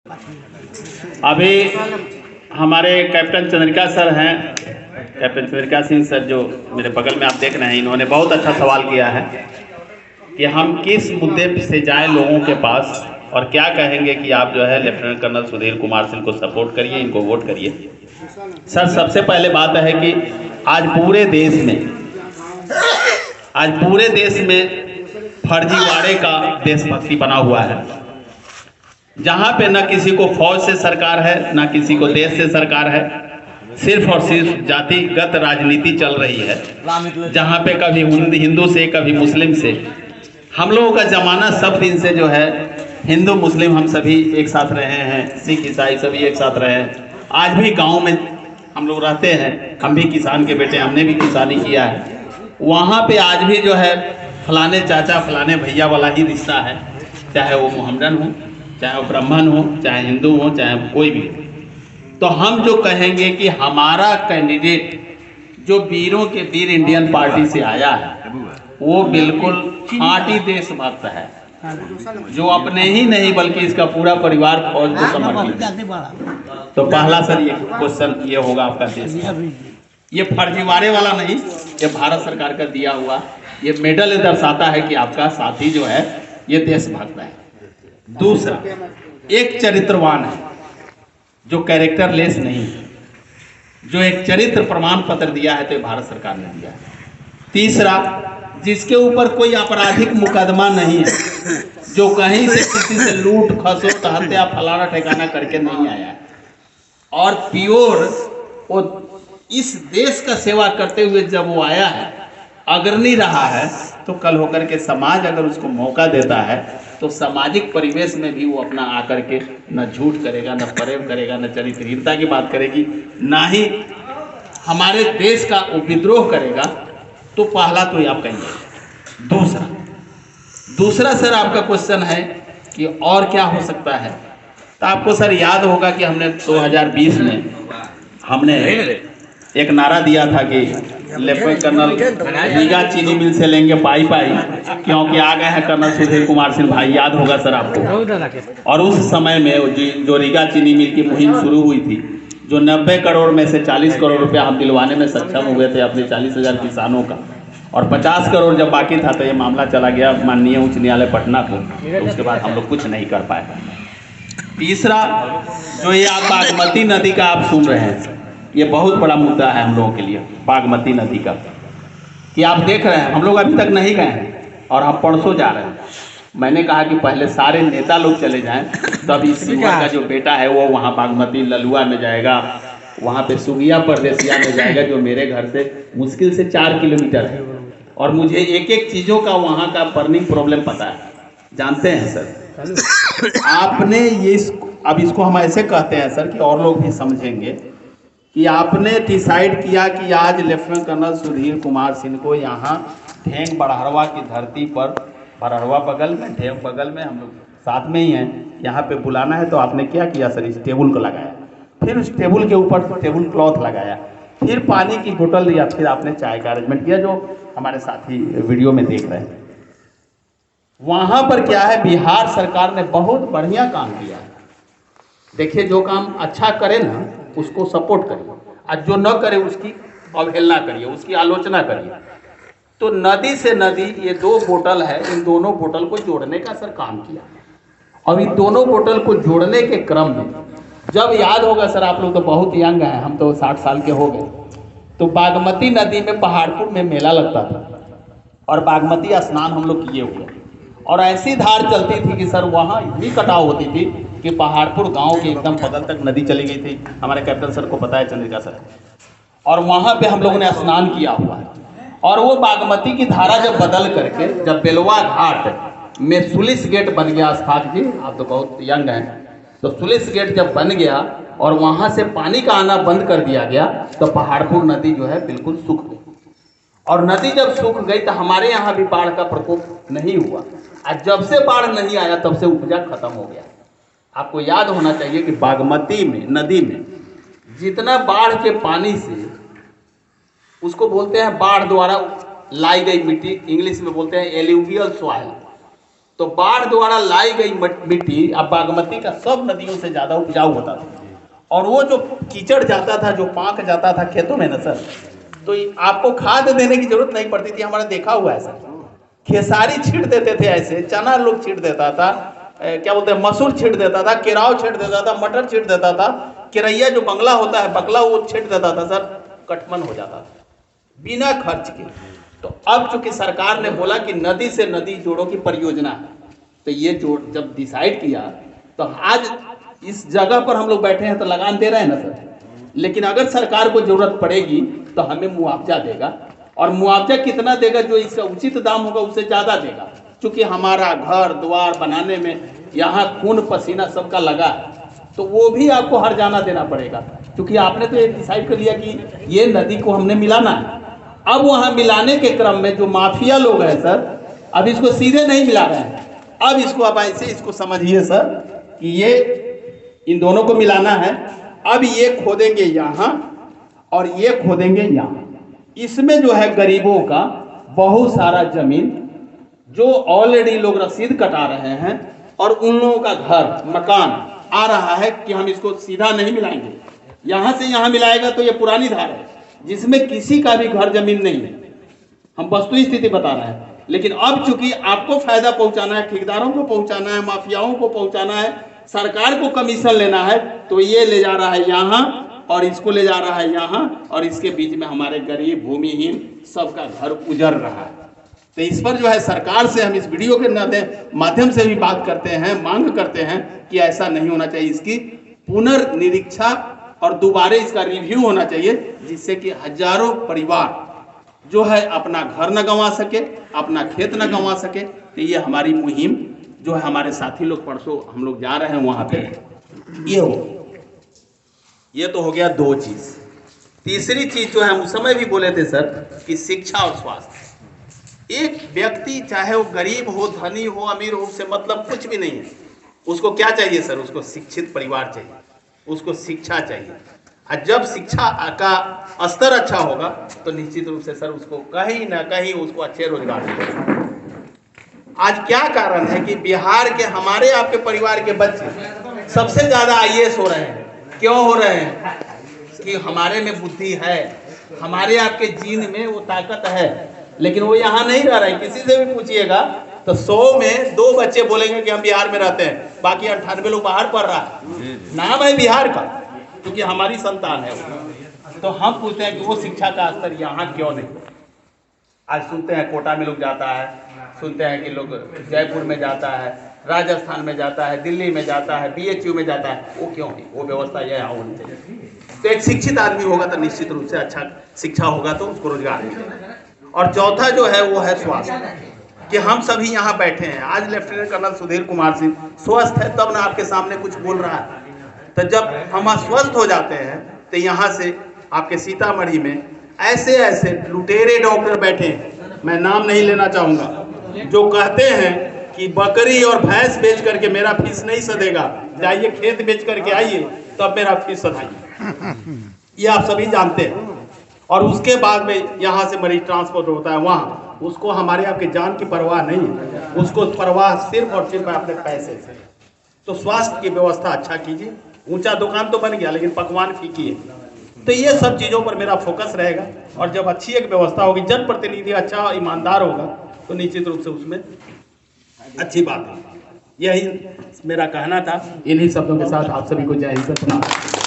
अभी हमारे captain Chandrika sir हैं, कैप्टन चंद्रिका सिंह सर जो मेरे बगल में आप देख रहे हैं, इन्होंने बहुत अच्छा सवाल किया है कि हम किस मुद्दे से जाएं लोगों के पास और क्या कहेंगे कि आप जो है लेफ्टिनेंट कर्नल सुधीर कुमार सिंह को सपोर्ट करिए, इनको वोट करिए। सर, सबसे पहले बात है कि आज पूरे देश में फर्जीवाड़े का देशभक्ति बना हुआ है, जहां पे न किसी को फौज से सरकार है, न किसी को देश से सरकार है, सिर्फ और सिर्फ जातिगत राजनीति चल रही है, जहां पे कभी हिंदू से कभी मुस्लिम से। हम लोगों का जमाना सब दिन से जो है हिंदू मुस्लिम हम सभी एक साथ रहे हैं, सिख ईसाई सभी एक साथ रहे हैं। आज भी गांव में हम लोग रहते हैं, हम भी किसान के बेटे, हमने भी किसानी किया है। वहाँ पे आज भी जो है फलाने चाचा फलाने भैया वाला ही रिश्ता है, चाहे वो मोहम्मदन हो, चाहे वो ब्राह्मण हो, चाहे हिंदू हो, चाहे कोई भी। तो हम जो कहेंगे कि हमारा कैंडिडेट जो वीरों के वीर इंडियन पार्टी से आया है वो बिल्कुल खाँटी देशभक्त है, जो अपने ही नहीं बल्कि इसका पूरा परिवार फौज को समर्पित है। तो पहला सर ये क्वेश्चन ये होगा आपका, देश ये फर्जीवाड़े वाला नहीं, ये भारत सरकार का दिया हुआ ये मेडल दर्शाता है कि आपका साथी जो है ये देशभक्त है। दूसरा, एक चरित्रवान है जो कैरेक्टर लेस नहीं है, जो एक चरित्र प्रमाण पत्र दिया है तो भारत सरकार ने दिया है। तीसरा, जिसके ऊपर कोई आपराधिक मुकदमा नहीं है, जो कहीं से किसी से लूट खसोट हत्या फलाना ठिकाना करके नहीं आया है, और प्योर वो इस देश का सेवा करते हुए जब वो आया है, अग्रणी रहा है, तो कल होकर के समाज अगर उसको मौका देता है तो सामाजिक परिवेश में भी वो अपना आकर के न झूठ करेगा, न फरेब करेगा, न चरित्रहीनता की बात करेगी, ना ही हमारे देश का उपद्रोह करेगा। तो पहला तो ये आप कहिए। दूसरा सर आपका क्वेश्चन है कि और क्या हो सकता है। तो आपको सर याद होगा कि हमने 2020 में हमने एक नारा दिया था कि लेफ्टिनेंट कर्नल रीगा चीनी मिल से लेंगे पाई पाई, क्योंकि आ गए हैं कर्नल सुधीर कुमार सिंह भाई, याद होगा सर आपको। और उस समय में जो रीगा चीनी मिल की मुहिम शुरू हुई थी, जो 90 करोड़ में से 40 करोड़ रुपया हम दिलवाने में सक्षम हुए थे अपने 40,000 किसानों का, और 50 करोड़ जब बाकी था तो ये मामला चला गया माननीय उच्च न्यायालय पटना को, तो उसके बाद हम लोग कुछ नहीं कर पाए। तीसरा, जो ये आप बागमती नदी का आप सुन रहे हैं, ये बहुत बड़ा मुद्दा है हम लोगों के लिए, बागमती नदी का, कि आप देख रहे हैं हम लोग अभी तक नहीं गए हैं और हम परसों जा रहे हैं। मैंने कहा कि पहले सारे नेता लोग चले जाएं, तब इस युवा का जो बेटा है वो वहाँ बागमती ललुआ में जाएगा, वहाँ पे सुगिया परदेसिया में जाएगा, जो मेरे घर से मुश्किल से 4 किलोमीटर है, और मुझे एक एक चीज़ों का वहाँ का बर्निंग प्रॉब्लम पता है। जानते हैं सर, आपने ये अब इसको हम ऐसे कहते हैं सर कि और लोग भी समझेंगे कि आपने डिसाइड किया कि आज लेफ्टिनेंट कर्नल सुधीर कुमार सिंह को यहाँ ढेंग बड़हरवा की धरती पर, बड़हरवा बगल में, ढेंग बगल में, हम लोग साथ में ही हैं, यहाँ पे बुलाना है। तो आपने क्या किया सर, इस टेबल को लगाया, फिर उस टेबल के ऊपर टेबल क्लॉथ लगाया, फिर पानी की बोतल दिया, फिर आपने चाय का अरेंजमेंट किया, जो हमारे साथी वीडियो में देख रहे हैं। वहाँ पर क्या है, बिहार सरकार ने बहुत बढ़िया काम किया है। देखिए, जो काम अच्छा करे ना उसको सपोर्ट करिए, और जो न करे उसकी अवहेलना करिए, उसकी आलोचना करिए। तो नदी से नदी ये 2 बोतल है, इन दोनों बोतल को जोड़ने का सर काम किया, और इन दोनों बोतल को जोड़ने के क्रम में जब याद होगा सर, आप लोग तो बहुत यंग हैं, हम तो 60 साल के हो गए, तो बागमती नदी में पहाड़पुर में मेला लगता था और बागमती स्नान हम लोग किए हुए, और ऐसी धार चलती थी कि सर वहाँ इतनी कटाव होती थी कि पहाड़पुर गांव के एकदम बगल तक नदी चली गई थी। हमारे कैप्टन सर को पता है, चंद्रिका सर, और वहाँ पे हम लोगों ने स्नान किया हुआ है। और वो बागमती की धारा जब बदल करके जब बेलवा घाट में सुलिस गेट बन गया, अस्थाक जी आप तो बहुत यंग हैं, तो सुलिस गेट जब बन गया और वहाँ से पानी का आना बंद कर दिया गया, तो पहाड़पुर नदी जो है बिल्कुल सूख गई। और नदी जब सूख गई तो हमारे यहाँ भी बाढ़ का प्रकोप नहीं हुआ, और जब से बाढ़ नहीं आया तब से उपजा खत्म हो गया। आपको याद होना चाहिए कि बागमती में नदी में जितना बाढ़ के पानी से, उसको बोलते हैं बाढ़ द्वारा लाई गई मिट्टी, इंग्लिश में बोलते हैं एल्यूवियल सॉइल, तो बाढ़ द्वारा लाई गई मिट्टी अब बागमती का सब नदियों से ज्यादा उपजाऊ होता था, और वो जो कीचड़ जाता था, जो पाक जाता था खेतों में ना सर, तो आपको खाद देने की जरूरत नहीं पड़ती थी। हमारा देखा हुआ है सर, खेसारी छींट देते थे, ऐसे चना लोग छींट देता था, क्या बोलते हैं, मसूर छींट देता था, केराव छींट देता था, मटर छींट देता था, केरैया जो बंगला होता है बकला वो छींट देता था सर, कटमन हो जाता था बिना खर्च के। तो अब चूंकि सरकार ने बोला कि नदी से नदी जोड़ो की परियोजना है, तो ये जोड़ जब डिसाइड किया, तो आज इस जगह पर हम लोग बैठे हैं तो लगान दे रहे हैं ना सर। लेकिन अगर सरकार को जरूरत पड़ेगी तो हमें मुआवजा देगा, और मुआवजा कितना देगा, जो इसका उचित दाम होगा उससे ज्यादा देगा, क्योंकि हमारा घर द्वार बनाने में यहाँ खून पसीना सबका लगा है, तो वो भी आपको हर्जाना देना पड़ेगा, क्योंकि आपने तो ये डिसाइड कर लिया कि ये नदी को हमने मिलाना है। अब वहां मिलाने के क्रम में जो माफिया लोग हैं सर, अब इसको सीधे नहीं मिला रहे हैं, अब इसको आप ऐसे इसको समझिए सर कि ये इन दोनों को मिलाना है। अब ये खोदेंगे यहाँ और ये खोदेंगे यहाँ, इसमें जो है गरीबों का बहुत सारा जमीन जो ऑलरेडी लोग रसीद कटा रहे हैं, और उन लोगों का घर मकान आ रहा है कि हम इसको सीधा नहीं मिलाएंगे, यहां से यहां मिलाएगा तो ये पुरानी धार है जिसमें किसी का भी घर जमीन नहीं है। हम वस्तु स्थिति बता रहे हैं, लेकिन अब चूंकि आपको फायदा पहुंचाना है, ठेकेदारों को पहुंचाना है, माफियाओं को पहुंचाना है, सरकार को कमीशन लेना है, तो ये ले जा रहा है यहाँ और इसको ले जा रहा है यहाँ, और इसके बीच में हमारे गरीब भूमिहीन सबका घर उजड़ रहा है। तो इस पर जो है सरकार से हम इस वीडियो के माध्यम से भी बात करते हैं, मांग करते हैं कि ऐसा नहीं होना चाहिए, इसकी पुनर्निरीक्षा और दोबारा इसका रिव्यू होना चाहिए, जिससे कि हजारों परिवार जो है अपना घर न गंवा सके, अपना खेत न गंवा सके। तो ये हमारी मुहिम जो है, हमारे साथी लोग परसों हम लोग जा रहे हैं वहां पे, ये तो हो गया दो चीज। तीसरी चीज जो है, हम उस समय भी बोले थे सर कि शिक्षा और स्वास्थ्य। एक व्यक्ति चाहे वो गरीब हो, धनी हो, अमीर हो, उससे मतलब कुछ भी नहीं है, उसको क्या चाहिए सर, उसको शिक्षित परिवार चाहिए, उसको शिक्षा चाहिए। और जब शिक्षा का स्तर अच्छा होगा तो निश्चित रूप से सर उसको कहीं ना कहीं उसको अच्छे रोजगार मिलेगा। आज क्या कारण है कि बिहार के हमारे आपके परिवार के बच्चे सबसे ज्यादा आईएएस हो रहे हैं? क्यों हो रहे हैं? कि हमारे में बुद्धि है, हमारे आपके जीन में वो ताकत है, लेकिन वो यहाँ नहीं रह रहे हैं। किसी से भी पूछिएगा तो 100 में 2 बच्चे बोलेंगे कि हम बिहार में रहते हैं, बाकी 98 लोग बाहर पढ़ रहा है। नाम है बिहार का, क्योंकि हमारी संतान है वो। तो हम पूछते हैं कि वो शिक्षा का स्तर यहाँ क्यों नहीं? आज सुनते हैं कोटा में लोग जाता है, सुनते हैं कि लोग जयपुर में जाता है, राजस्थान में जाता है, दिल्ली में जाता है, BHU में जाता है। वो क्यों नहीं? वो व्यवस्था यह होनी चाहिए। तो एक शिक्षित आदमी होगा तो निश्चित रूप से अच्छा शिक्षा होगा तो उसको रोजगार मिलेगा। और चौथा जो है वो है स्वास्थ्य, कि हम सभी यहाँ बैठे हैं। आज लेफ्टिनेंट कर्नल सुधीर कुमार सिंह स्वस्थ है तब ना आपके सामने कुछ बोल रहा है। तो जब हम अस्वस्थ हो जाते हैं तो यहाँ से आपके सीतामढ़ी में ऐसे ऐसे लुटेरे डॉक्टर बैठे हैं, मैं नाम नहीं लेना चाहूँगा, जो कहते हैं कि बकरी और भैंस बेच करके मेरा फीस नहीं सधेगा, जाइए खेत बेच करके आइए तब मेरा फीस सधाइए। ये आप सभी जानते हैं। और उसके बाद में यहाँ से मरीज ट्रांसपोर्ट होता है वहाँ, उसको हमारे आपके जान की परवाह नहीं है, उसको परवाह सिर्फ और सिर्फ अपने पैसे से। तो स्वास्थ्य की व्यवस्था अच्छा कीजिए। ऊंचा दुकान तो बन गया लेकिन पकवान फीकी है। तो ये सब चीज़ों पर मेरा फोकस रहेगा, और जब अच्छी एक व्यवस्था होगी, जनप्रतिनिधि अच्छा ईमानदार होगा, तो निश्चित रूप से उसमें अच्छी बात है। यही मेरा कहना था। इन्हीं शब्दों के साथ आप सभी को जय हिंद।